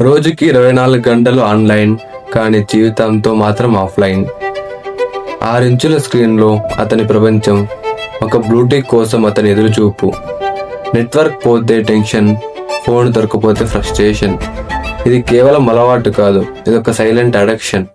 రోజుకి 24 గంటలు ఆన్లైన్, కానీ జీవితంతో మాత్రం ఆఫ్లైన్. 6 ఇంచుల స్క్రీన్లో అతని ప్రపంచం, ఒక బ్లూటిక్ కోసం అతని ఎదురుచూపు. నెట్వర్క్ పోతే టెన్షన్, ఫోన్ దొరకపోతే ఫ్రస్ట్రేషన్. ఇది కేవలం అలవాటు కాదు, ఇది ఒక సైలెంట్ అడిక్షన్.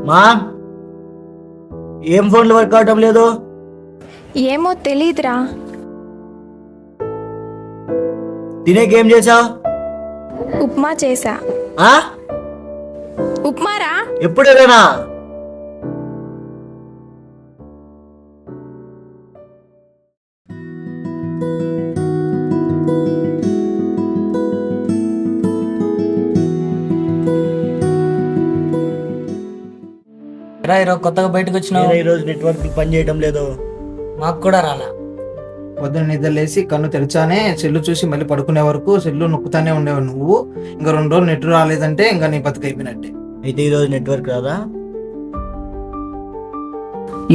మా ఏం ఫోన్లు వర్క్ అవటం లేదు? ఏమో తెలీదురా. తినేకేం చేసావు? ఉప్మా చేసా. ఉప్మారా? ఎప్పుడేనా? ఈరోజు కొత్తగా బయటకు వచ్చినావు. ఈరోజు నెట్వర్క్ పని చేయడం లేదు. మాకు కూడా రాలా. పొద్దున్న నిద్ర లేసి కన్ను తెరిచానే సెల్లు చూసి మళ్ళీ పడుకునే వరకు సెల్లు నొక్కుతానే ఉండేవు నువ్వు. ఇంకా 2 రోజులు నెట్ రాలేదంటే ఇంకా నీ బతుకు అయిపోయినట్టే. అయితే ఈరోజు నెట్వర్క్ రాదా?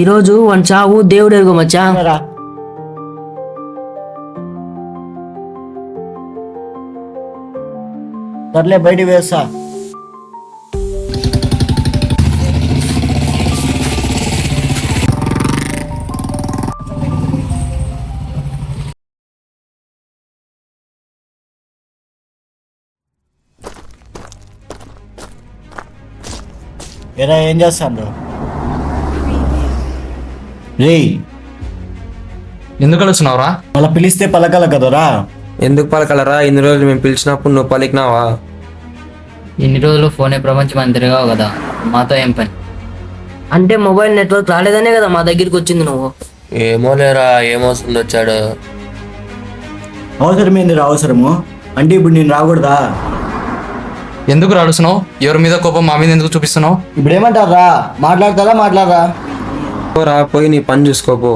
ఈరోజు వన్ చావు దేవుడు ఎరుగు మచ్చా. రా. సర్లే బయటికి వేస్తా. ఎరా ఏం చేస్తాను రే? ఎందుకు కలుస్తున్నావురా? మళ్ళీ పిలిస్తే పలకాల కదరా. ఎందుకు పలకలరా? ఇన్ని రోజులు మేము పిలిచినప్పుడు నువ్వు పలికినావా? ఇన్ని రోజులు ఫోనే ప్రపంచం అని తిరిగావు కదా, మాతో ఏం పని? అంటే మొబైల్ నెట్వర్క్ రాలేదనే కదా మా దగ్గరికి వచ్చింది నువ్వు. ఏమో లేరా, ఏమవసరం వచ్చాడు. అవసరమేందిరా అవసరము? అంటే ఇప్పుడు నేను రాకూడదా? ఎందుకు రాడుస్తున్నావు? ఎవరి మీద కోపం మా మీద ఎందుకు చూపిస్తున్నావు? ఇప్పుడు ఏమంటారా? మాట్లాడరా? రా, పోయి నీ పని చూసుకోపో.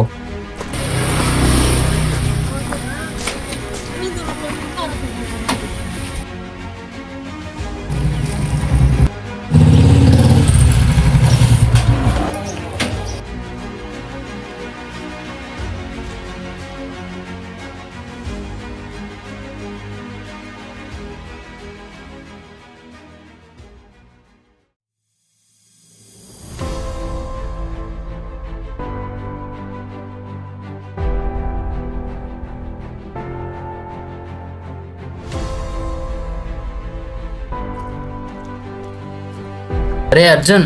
అరే అర్జున్,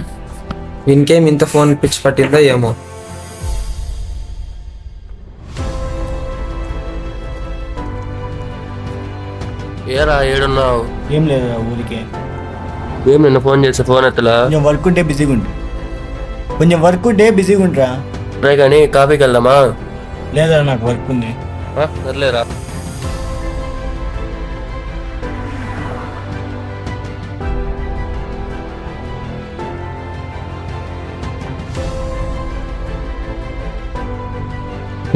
ఇంకేం ఇంత ఫోన్ పిచ్చి పట్టిందో ఏమో. ఏరా ఏడున్నావు? ఏం లేదురా, ఊరికే. ఏం నిన్న ఫోన్ చేస్తే ఫోన్ ఎత్తలా? కొంచెం వర్క్ ఉంటే బిజీగా ఉంటారా. రే కానీ కాఫీకి వెళ్దామా? లేదా నాకు వర్క్ ఉంది. సర్లేరా.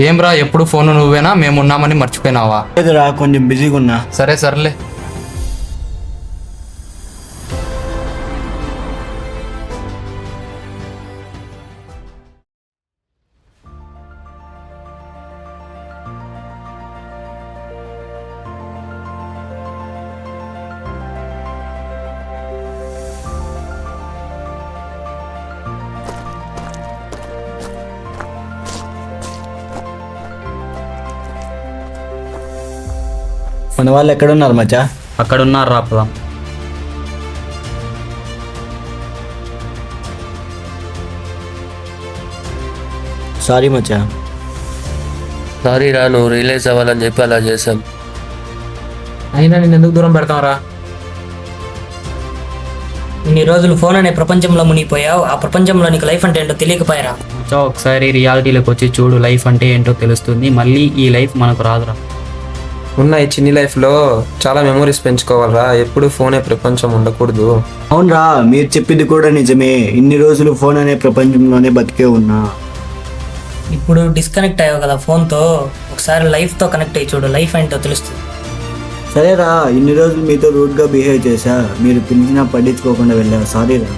ఏమ్రా, ఎప్పుడు ఫోన్ నువ్వేనా? మేము ఉన్నామని మర్చిపోయినావా? లేదురా, కొంచెం బిజీగా ఉన్నా. సరే సర్లే. మన వాళ్ళు ఎక్కడున్నారు మచ్చా? అక్కడ ఉన్నారు రాపదాం. సారీ మచ్చా. సారీ రా, నువ్వు రియలైజ్ అవ్వాలని చెప్పి అలా చేశాం. అయినా నేను ఎందుకు దూరం పెడతావురా? ఇన్ని రోజులు ఫోన్ అనే ప్రపంచంలో మునిగిపోయావు. ఆ ప్రపంచంలో నీకు లైఫ్ అంటే ఏంటో తెలియకపోయారా? ఒకసారి రియాలిటీలోకి వచ్చి చూడు, లైఫ్ అంటే ఏంటో తెలుస్తుంది. మళ్ళీ ఈ లైఫ్ మనకు రాదురా. ఉన్న ఈ చిన్ని లైఫ్లో చాలా మెమరీస్ పెంచుకోవాలరా. ఎప్పుడు ఫోనే ప్రపంచం ఉండకూడదు. అవునరా, మీరు చెప్పింది కూడా నిజమే. ఇన్ని రోజులు ఫోన్ అనే ప్రపంచంలోనే బతికే ఉన్నా. ఇప్పుడు డిస్కనెక్ట్ అయ్యావు కదా ఫోన్తో, ఒకసారి లైఫ్తో కనెక్ట్ అయ్యి చూడు, లైఫ్ ఏంటో తెలుస్తుంది. సరేరా, ఇన్ని రోజులు మీతో రూడ్గా బిహేవ్ చేశా. మీరు పిలిచినా పట్టించుకోకుండా వెళ్ళా. సారీరా.